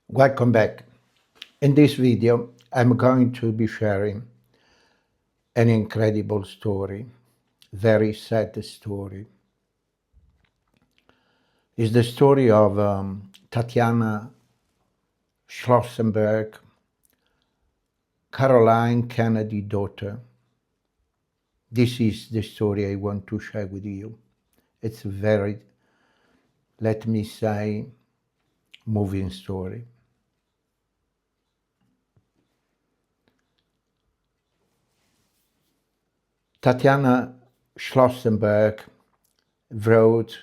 Welcome back. In this video, I'm going to be sharing an incredible story, very sad story. It's the story of Tatiana Schlossberg, Caroline Kennedy daughter. This is the story I want to share with you. It's a very, let me say, moving story. Tatiana Schlossberg wrote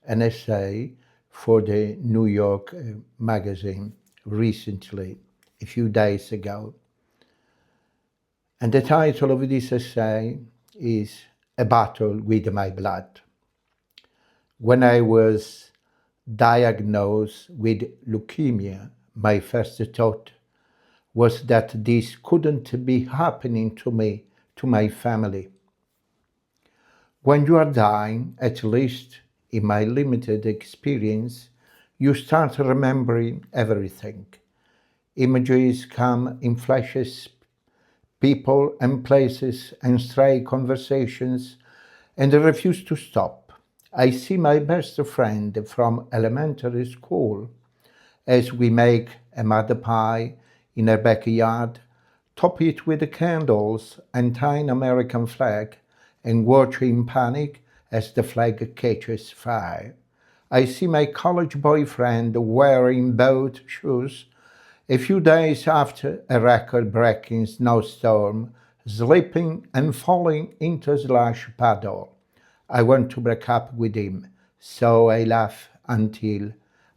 an essay for the New York magazine recently, a few days ago. And the title of this essay is A Battle with My Blood. When I was diagnosed with leukemia, my first thought was that this couldn't be happening to me, to my family. When you are dying, at least in my limited experience, you start remembering everything. Images come in flashes, people and places and stray conversations, and I refuse to stop. I see my best friend from elementary school as we make a mud pie in her backyard, top it with candles and tie an American flag, and watch in panic as the flag catches fire. I see my college boyfriend wearing boat shoes a few days after a record-breaking snowstorm, slipping and falling into a slush puddle. I want to break up with him, so I laugh until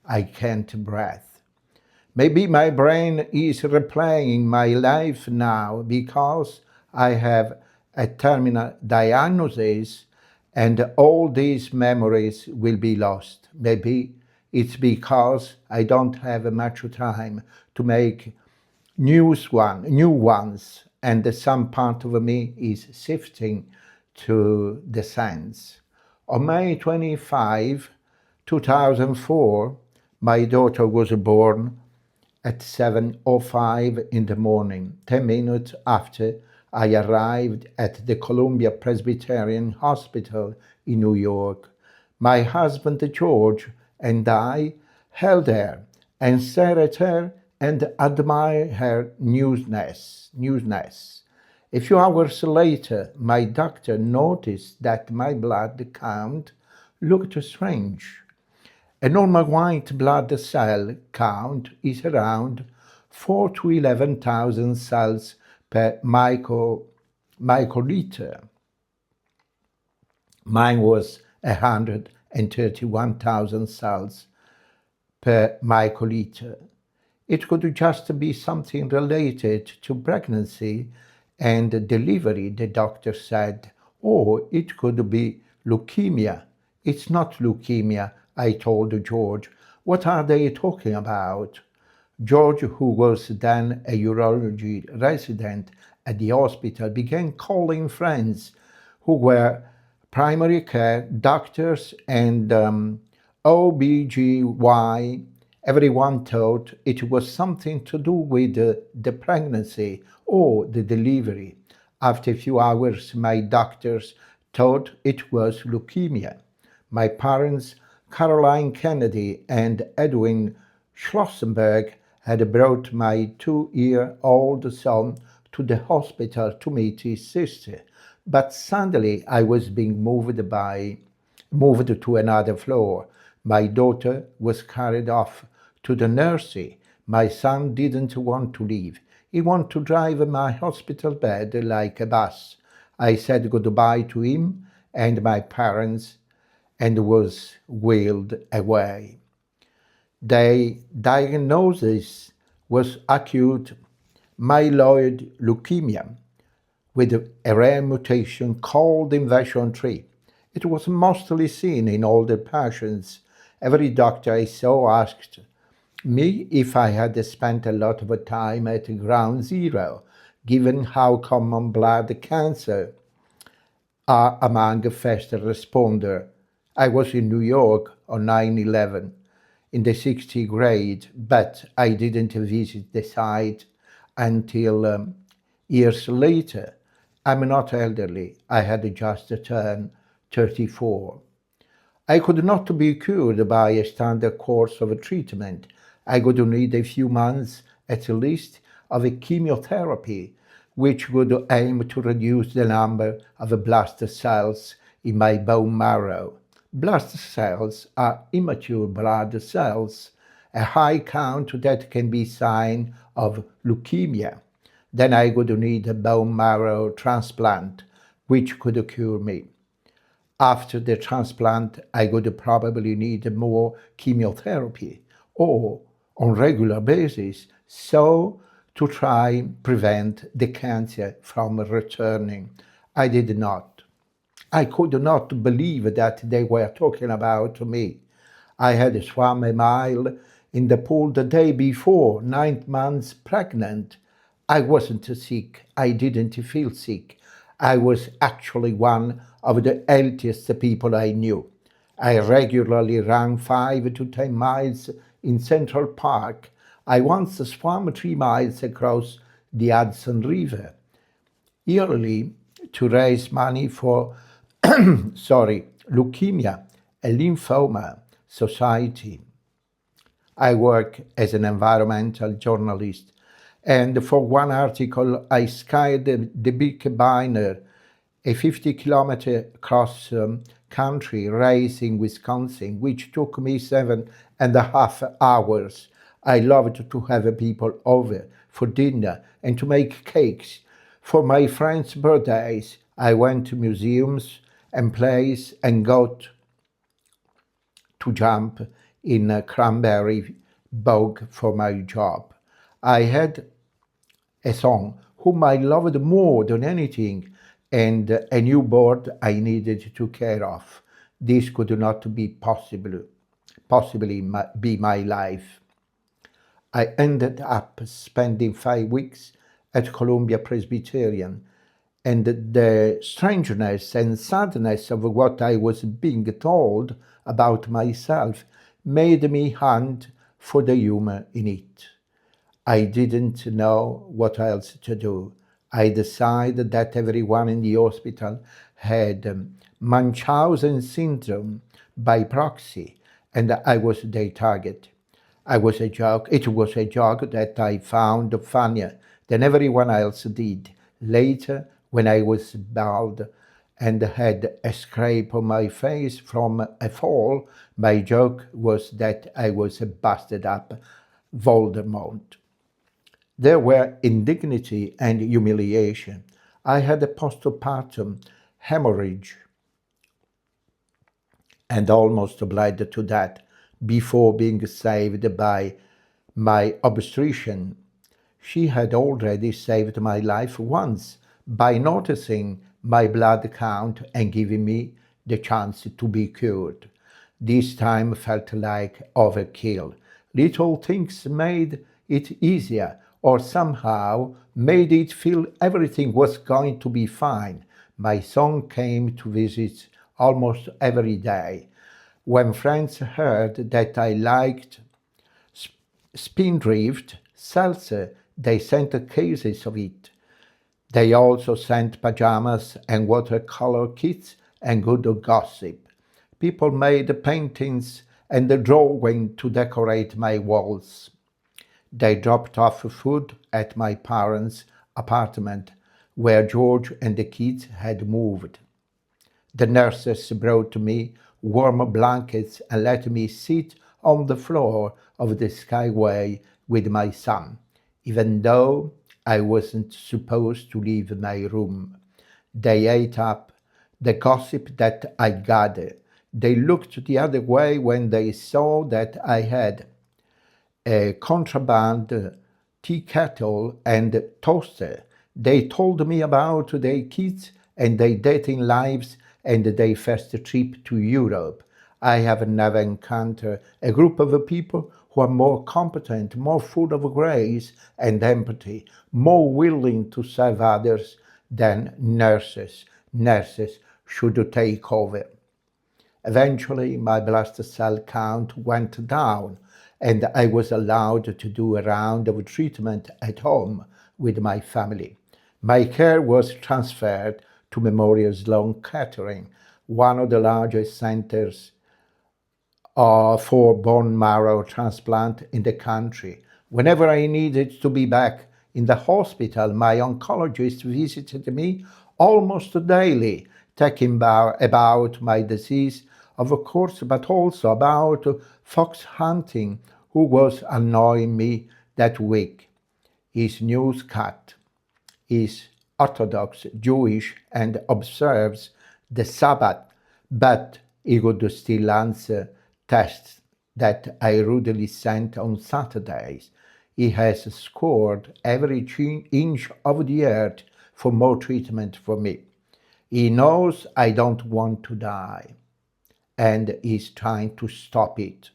I can't breathe. Maybe my brain is replaying my life now because I have a terminal diagnosis and all these memories will be lost. Maybe it's because I don't have much time to make new ones, and some part of me is sifting to the sands. On May 25, 2004, my daughter was born at 7:05 in the morning, 10 minutes after I arrived at the Columbia Presbyterian Hospital in New York. My husband George and I held her and stared at her and admired her newness. A few hours later, my doctor noticed that my blood count looked strange. A normal white blood cell count is around 4 to 11,000 cells per microliter. Mine was 131,000 cells per microliter. It could just be something related to pregnancy and delivery, the doctor said, or it could be leukemia. It's not leukemia, I told George. What are they talking about? George, who was then a urology resident at the hospital, began calling friends who were primary care doctors and OBGY. Everyone thought it was something to do with the pregnancy or the delivery. After a few hours, my doctors thought it was leukemia. My parents, Caroline Kennedy and Edwin Schlossberg, had brought my 2-year-old son to the hospital to meet his sister. But suddenly I was being moved to another floor. My daughter was carried off to the nursery. My son didn't want to leave. He wanted to drive my hospital bed like a bus. I said goodbye to him and my parents and was wheeled away. The diagnosis was acute myeloid leukemia with a rare mutation called inversion 3. It was mostly seen in older patients. Every doctor I saw asked me if I had spent a lot of time at ground zero, given how common blood cancer are among first responders. I was in New York on 9/11. in the 60th grade, but I didn't visit the site until years later. I'm not elderly. I had just turned 34. I could not be cured by a standard course of treatment. I would need a few months at least of a chemotherapy, which would aim to reduce the number of blast cells in my bone marrow. Blast cells are immature blood cells, a high count that can be a sign of leukemia. Then I would need a bone marrow transplant, which could cure me. After the transplant, I would probably need more chemotherapy or on regular basis, so to try prevent the cancer from returning. I did not. I could not believe that they were talking about me. I had swum a mile in the pool the day before, 9 months pregnant. I wasn't sick. I didn't feel sick. I was actually one of the healthiest people I knew. I regularly ran 5 to 10 miles in Central Park. I once swam 3 miles across the Hudson River yearly to raise money for leukemia, a lymphoma society. I work as an environmental journalist, and for one article, I skied the Big Bear, a 50-kilometer cross country race in Wisconsin, which took me 7.5 hours. I loved to have people over for dinner and to make cakes. For my friends' birthdays, I went to museums and plays and got to jump in a cranberry bog for my job. I had a son whom I loved more than anything, and a newborn I needed to care of. This could not be possibly be my life. I ended up spending 5 weeks at Columbia Presbyterian, and the strangeness and sadness of what I was being told about myself made me hunt for the humor in it. I didn't know what else to do. I decided that everyone in the hospital had Munchausen syndrome by proxy, and I was their target. I was a joke. It was a joke that I found funnier than everyone else did. Later, when I was bald and had a scrape on my face from a fall, my joke was that I was a busted up Voldemort. There were indignity and humiliation. I had a postpartum hemorrhage and almost bled to death before being saved by my obstetrician. She had already saved my life once by noticing my blood count and giving me the chance to be cured. This time felt like overkill. Little things made it easier, or somehow made it feel everything was going to be fine. My son came to visit almost every day. When friends heard that I liked spindrift salsa, they sent cases of it. They also sent pajamas and watercolor kits and good gossip. People made paintings and a drawing to decorate my walls. They dropped off food at my parents' apartment, where George and the kids had moved. The nurses brought me warm blankets and let me sit on the floor of the skyway with my son, even though I wasn't supposed to leave my room. They ate up the gossip that I gathered. They looked the other way when they saw that I had a contraband tea kettle and toaster. They told me about their kids and their dating lives and their first trip to Europe. I have never encountered a group of people who are more competent, more full of grace and empathy, more willing to serve others than nurses. Nurses should take over. Eventually, my blast cell count went down. and I was allowed to do a round of treatment at home with my family. My care was transferred to Memorial Sloan Kettering, one of the largest centers for bone marrow transplant in the country. Whenever I needed to be back in the hospital, my oncologist visited me almost daily, talking about my disease, of course, but also about fox hunting, who was annoying me that week. His news cut is Orthodox Jewish and observes the Sabbath, but he would still answer tests that I rudely sent on Saturdays. He has scored every inch of the earth for more treatment for me. He knows I don't want to die, and is trying to stop it.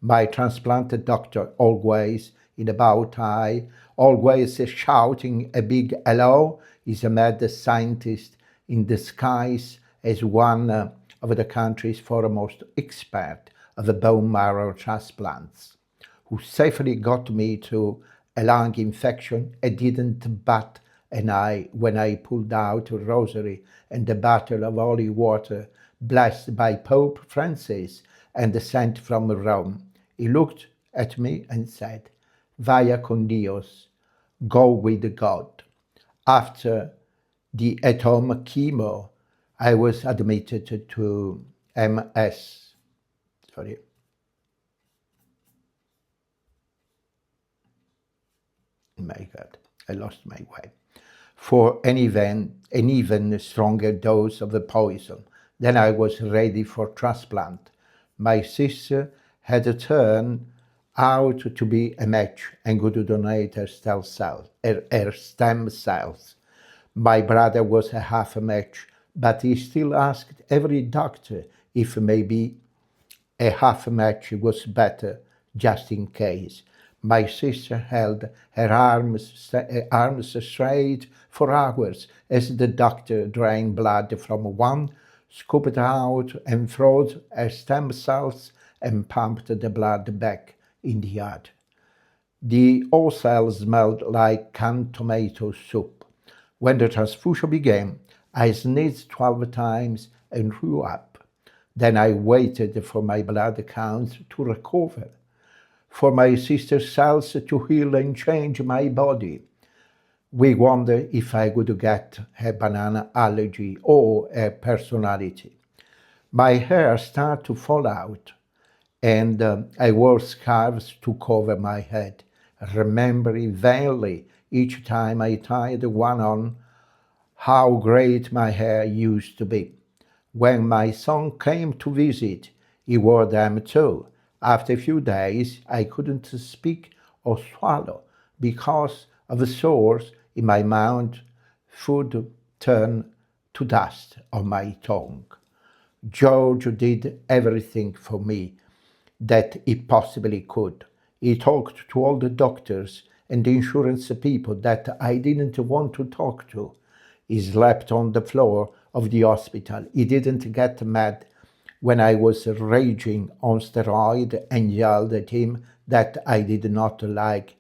My transplanted doctor always in about eye, always shouting a big hello, is a mad scientist in disguise as one of the country's foremost expert of the bone marrow transplants, who safely got me through a lung infection and didn't bat an eye when I pulled out a rosary and the bottle of holy water blessed by Pope Francis and sent from Rome. He looked at me and said, Vaya con Dios, go with God. After the at-home chemo, I was admitted to MS. Sorry. My God, I lost my way. For an even stronger dose of the poison. Then I was ready for transplant. My sister had turned out to be a match and could donate her stem cells. My brother was a half a match, but he still asked every doctor if maybe a half match was better, just in case. My sister held her arms straight for hours as the doctor drained blood from one, scooped out and froze her stem cells, and pumped the blood back in the other. The all cells smelled like canned tomato soup. When the transfusion began, I sneezed 12 times and threw up. Then I waited for my blood count to recover, for my sister's cells to heal and change my body. We wondered if I would get a banana allergy or a personality. My hair started to fall out, and I wore scarves to cover my head, remembering vainly each time I tied one on how great my hair used to be. When my son came to visit, he wore them too. After a few days, I couldn't speak or swallow because of the sores in my mouth. Food turned to dust on my tongue. George did everything for me that he possibly could. He talked to all the doctors and the insurance people that I didn't want to talk to. He slept on the floor of the hospital. He didn't get mad when I was raging on steroids and yelled at him that I did not like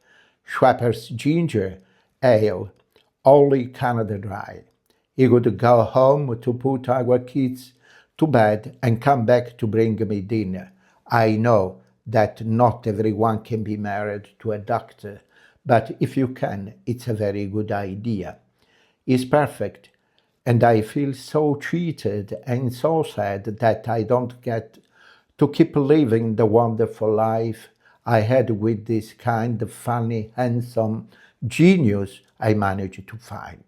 Schweppes ginger ale, only Canada Dry. He would go home to put our kids to bed and come back to bring me dinner. I know that not everyone can be married to a doctor, but if you can, it's a very good idea. He's perfect, and I feel so cheated and so sad that I don't get to keep living the wonderful life I had with this kind of funny, handsome genius I managed to find.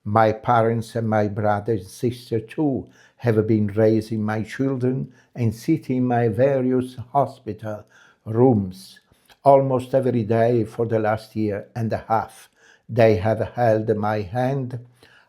My parents and my brother and sister too have been raising my children and sitting in my various hospital rooms almost every day for the last year and a half. They have held my hand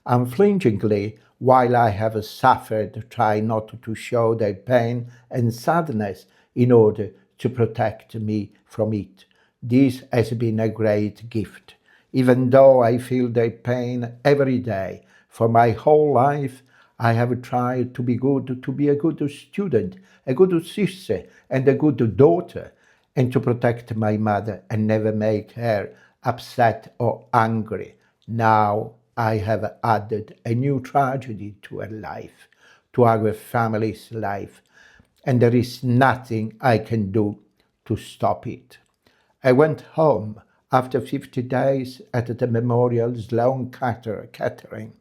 unflinchingly while I have suffered, trying not to show their pain and sadness in order to protect me from it. This has been a great gift. Even though I feel their pain every day, for my whole life, I have tried to be good, to be a good student, a good sister, and a good daughter. and to protect my mother and never make her upset or angry. Now I have added a new tragedy to her life, to our family's life, and there is nothing I can do to stop it. I went home after 50 days at the Memorial Sloan Kettering.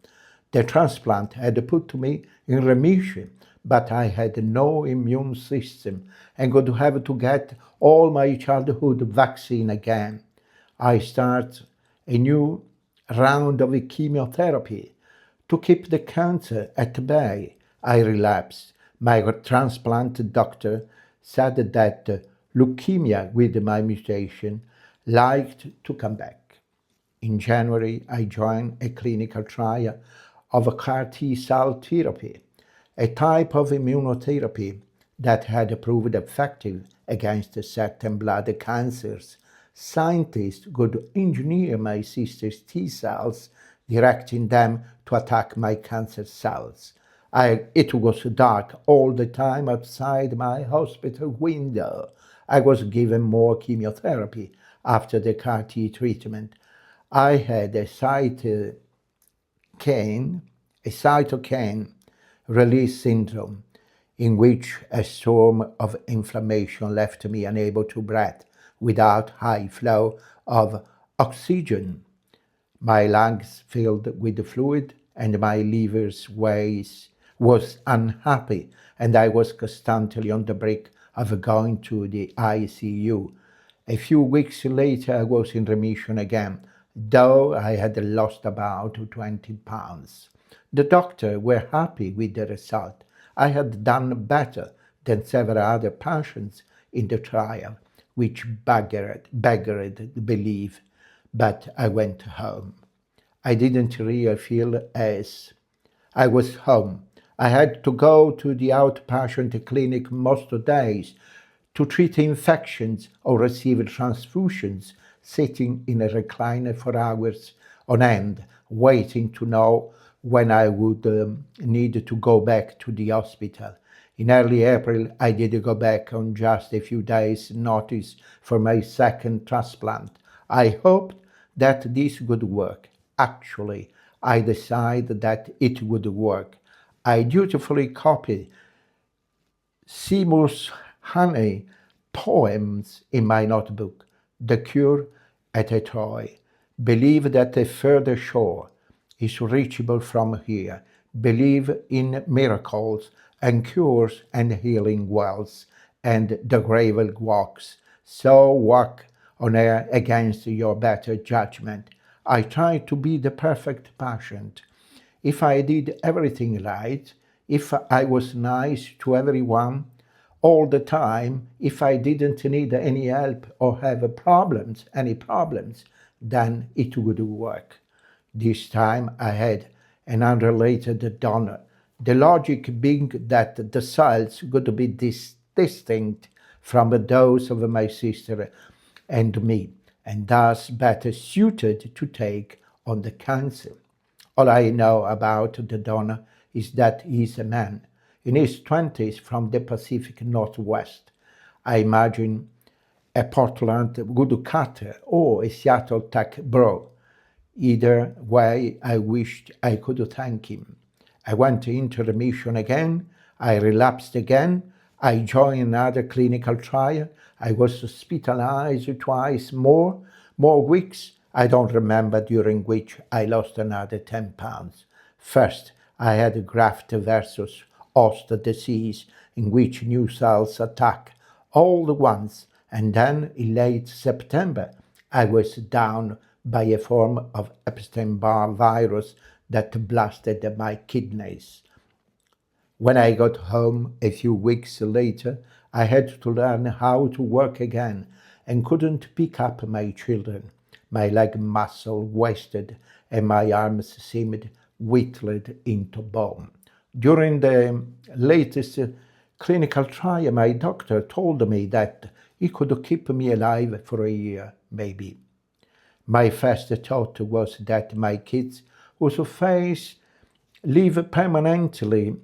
The transplant had put me in remission, but I had no immune system and would have to get all my childhood vaccine again. I start a new round of chemotherapy to keep the cancer at bay. I relapsed. My transplant doctor said that leukemia with my mutation liked to come back. In January, I joined a clinical trial of CAR T cell therapy, a type of immunotherapy that had proved effective against certain blood cancers. Scientists could engineer my sister's T cells, directing them to attack my cancer cells. It was dark all the time outside my hospital window. I was given more chemotherapy after the CAR T treatment. I had a cytokine release syndrome, in which a storm of inflammation left me unable to breathe without high flow of oxygen. My lungs filled with fluid, and my liver's ways was unhappy, and I was constantly on the brink of going to the ICU. A few weeks later, I was in remission again, though I had lost about 20 pounds. The doctors were happy with the result. I had done better than several other patients in the trial, which beggared belief, but I went home. I didn't really feel as I was home. I had to go to the outpatient clinic most days to treat infections or receive transfusions, sitting in a recliner for hours on end, waiting to know when I would need to go back to the hospital. In early April, I did go back on just a few days' notice for my second transplant. I hoped that this would work. Actually, I decided that it would work. I dutifully copied Seymour's Honey poems in my notebook. The cure at Troy. Believe that a further shore is reachable from here. Believe in miracles and cures and healing wells and the gravel walks. So walk on air against your better judgment. I try to be the perfect patient. If I did everything right, if I was nice to everyone all the time, if I didn't need any help or have any problems, then it would work. This time I had an unrelated donor, the logic being that the cells would be distinct from those of my sister and me, and thus better suited to take on the cancer. All I know about the donor is that he is a man in his 20s from the Pacific Northwest. I imagine a Portland woodcutter or a Seattle tech bro. Either way, I wished I could thank him. I went into remission again. I relapsed again. I joined another clinical trial. I was hospitalized twice more weeks. I don't remember, during which I lost another 10 pounds. First, I had graft versus host disease, in which new cells attack all at once, and then in late September, I was down by a form of Epstein-Barr virus that blasted my kidneys. When I got home a few weeks later, I had to learn how to work again and couldn't pick up my children. My leg muscle wasted and my arms seemed whittled into bone. During the latest clinical trial, my doctor told me that he could keep me alive for a year, maybe. My first thought was that my kids, whose face live permanently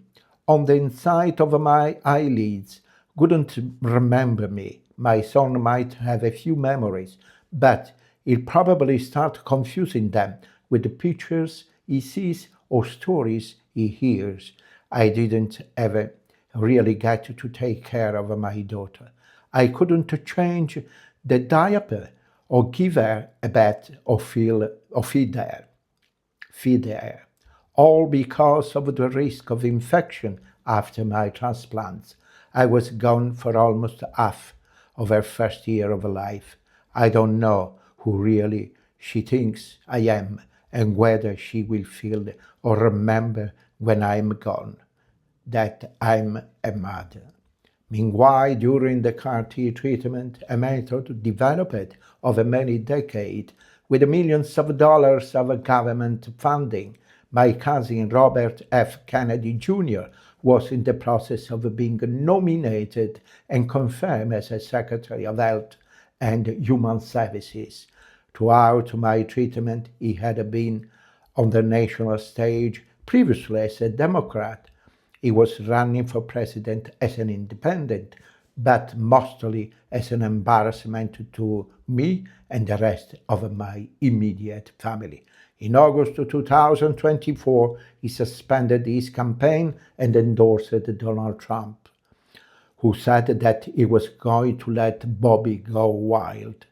on the inside of my eyelids, wouldn't remember me. my son might have a few memories, but he'll probably start confusing them with the pictures he sees or stories he hears. I didn't ever really get to take care of my daughter. I couldn't change the diaper or give her a bath or feed her, all because of the risk of infection after my transplants. I was gone for almost half of her first year of life. I don't know who really she thinks I am and whether she will feel or remember when I'm gone that I'm a mother. Meanwhile, during the CAR-T treatment, a method developed over many decades with millions of dollars of government funding, my cousin Robert F. Kennedy Jr. was in the process of being nominated and confirmed as a Secretary of Health and Human Services. Throughout my treatment, he had been on the national stage previously as a Democrat. He was running for president as an independent, but mostly as an embarrassment to me and the rest of my immediate family. In August 2024, he suspended his campaign and endorsed Donald Trump, who said that he was going to let Bobby go wild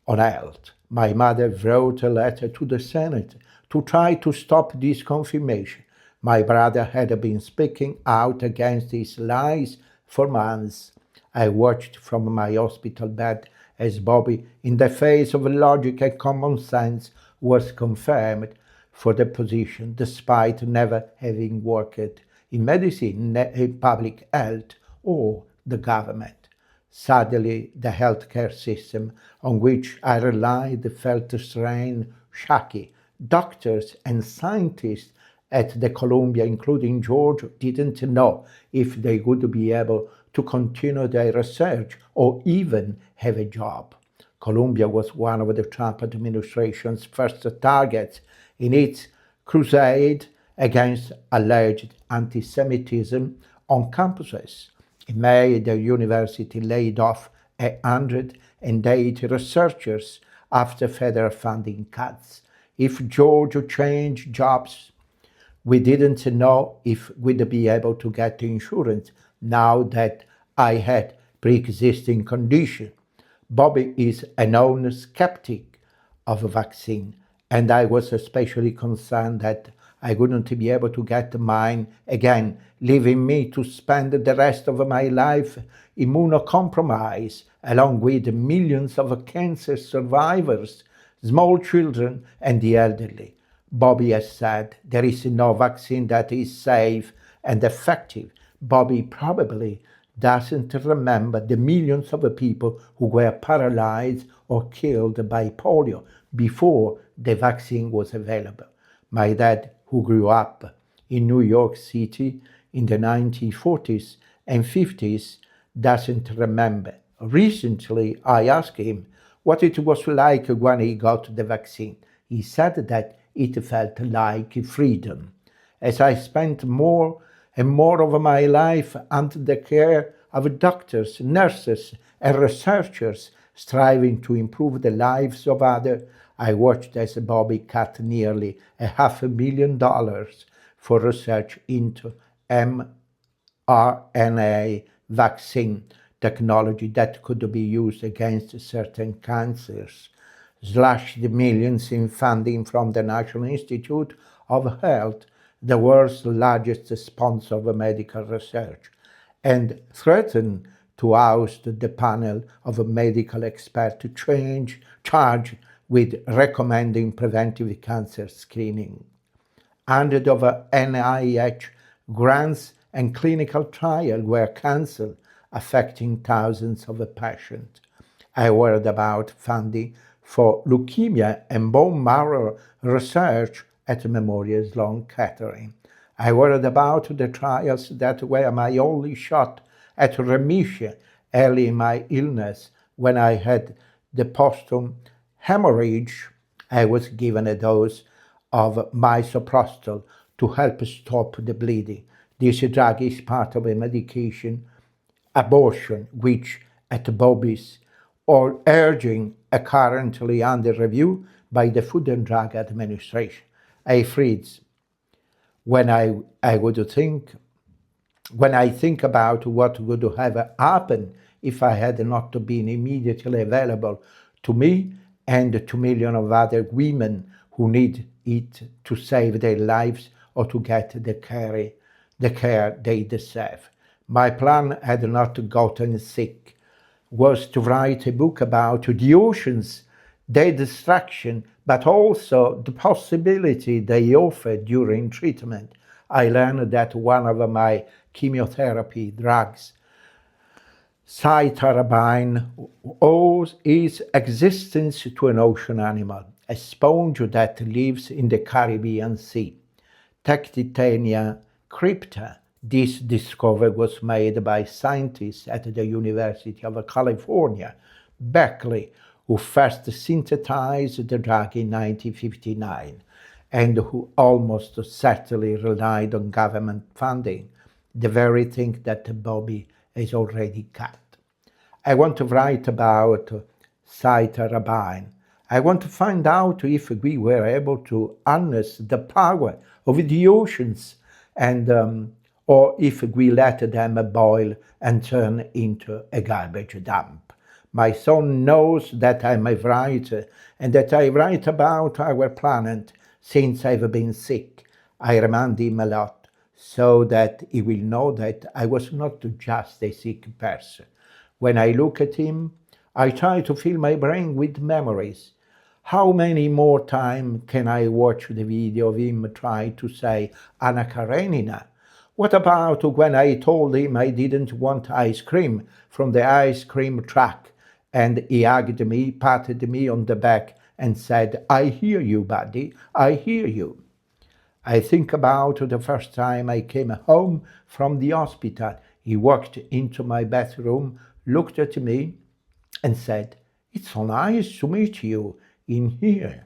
on health. My mother wrote a letter to the Senate to try to stop this confirmation. My brother had been speaking out against his lies for months. I watched from my hospital bed as Bobby, in the face of logic and common sense, was confirmed for the position despite never having worked in medicine, public health, or the government. Sadly, the healthcare system on which I relied felt strained, shaky. Doctors and scientists at the Columbia, including George, didn't know if they would be able to continue their research or even have a job. Columbia was one of the Trump administration's first targets in its crusade against alleged anti-Semitism on campuses. In May, the university laid off 108 researchers after federal funding cuts. If Georgia changed jobs, we didn't know if we'd be able to get insurance now that I had pre-existing condition. Bobby is a known skeptic of a vaccine, and I was especially concerned that I wouldn't be able to get mine again, leaving me to spend the rest of my life immunocompromised, along with millions of cancer survivors, small children, and the elderly. Bobby has said there is no vaccine that is safe and effective. Bobby probably doesn't remember the millions of people who were paralyzed or killed by polio before the vaccine was available. My dad, who grew up in New York City in the 1940s and 50s, doesn't remember. Recently, I asked him what it was like when he got the vaccine. He said that it felt like freedom. As I spent more and more of my life under the care of doctors, nurses, and researchers striving to improve the lives of others, I watched as Bobby cut nearly $500,000 for research into mRNA vaccine technology that could be used against certain cancers, slashed millions in funding from the National Institute of Health, the world's largest sponsor of medical research, and threatened to oust the panel of medical experts charged with recommending preventive cancer screening. Hundreds of NIH grants and clinical trials were cancelled, affecting thousands of patients. I worried about funding for leukemia and bone marrow research at Memorial Sloan Kettering. I worried about the trials that were my only shot at remission early in my illness. When I had the posthum hemorrhage, I was given a dose of misoprostol to help stop the bleeding. This drug is part of a medication, abortion, which at Bobby's or urging a currently under review by the Food and Drug Administration. I freeze when I would think when I think about what would have happened if I had not been immediately available to me and to millions of other women who need it to save their lives or to get the care they deserve. My plan had not gotten sick, was to write a book about the oceans, their destruction, but also the possibility they offer during treatment. I learned that one of my chemotherapy drugs, cytarabine, owes its existence to an ocean animal, a sponge that lives in the Caribbean Sea. Tactitania crypta. This discovery was made by scientists at the University of California, Berkeley, who first synthesized the drug in 1959 and who almost certainly relied on government funding, the very thing that Bobby has already got. I want to write about cytarabine. I want to find out if we were able to harness the power of the oceans and or if we let them boil and turn into a garbage dump. My son knows that I'm a writer and that I write about our planet since I've been sick. I remind him a lot so that he will know that I was not just a sick person. When I look at him, I try to fill my brain with memories. How many more times can I watch the video of him try to say Anna Karenina? What about when I told him I didn't want ice cream from the ice cream truck and he hugged me, patted me on the back and said, I hear you, buddy, I hear you. I think about the first time I came home from the hospital. He walked into my bathroom, looked at me, and said, It's so nice to meet you in here.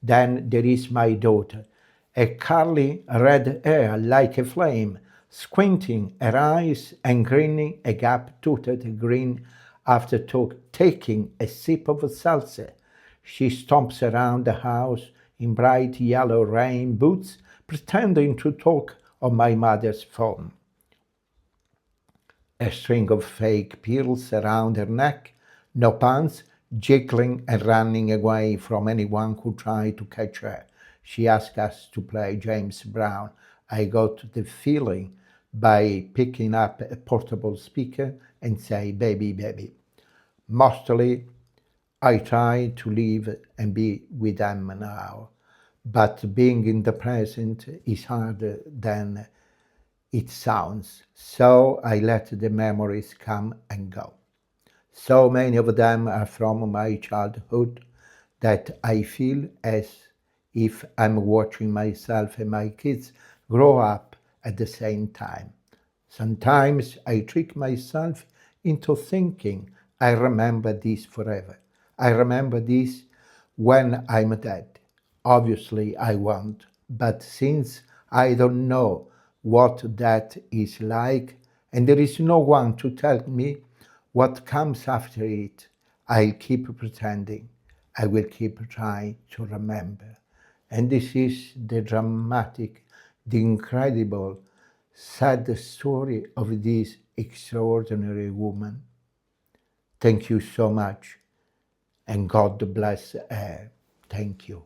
Then there is my daughter, a curly red hair like a flame, squinting her eyes and grinning a gap-toothed grin after taking a sip of seltzer. She stomps around the house in bright yellow rain boots, pretending to talk on my mother's phone. A string of fake pearls around her neck, no pants, jiggling and running away from anyone who tried to catch her. She asked us to play James Brown. I got the feeling by picking up a portable speaker and say, baby, baby. Mostly, I try to live and be with them now, but being in the present is harder than it sounds, so I let the memories come and go. So many of them are from my childhood that I feel as if I'm watching myself and my kids grow up at the same time. Sometimes I trick myself into thinking I remember this forever. I remember this when I'm dead. Obviously, I won't, but since I don't know what that is like, and there is no one to tell me what comes after it, I'll keep pretending. I will keep trying to remember. And this is the dramatic, the incredible, sad story of this extraordinary woman. Thank you so much, and God bless her. Thank you.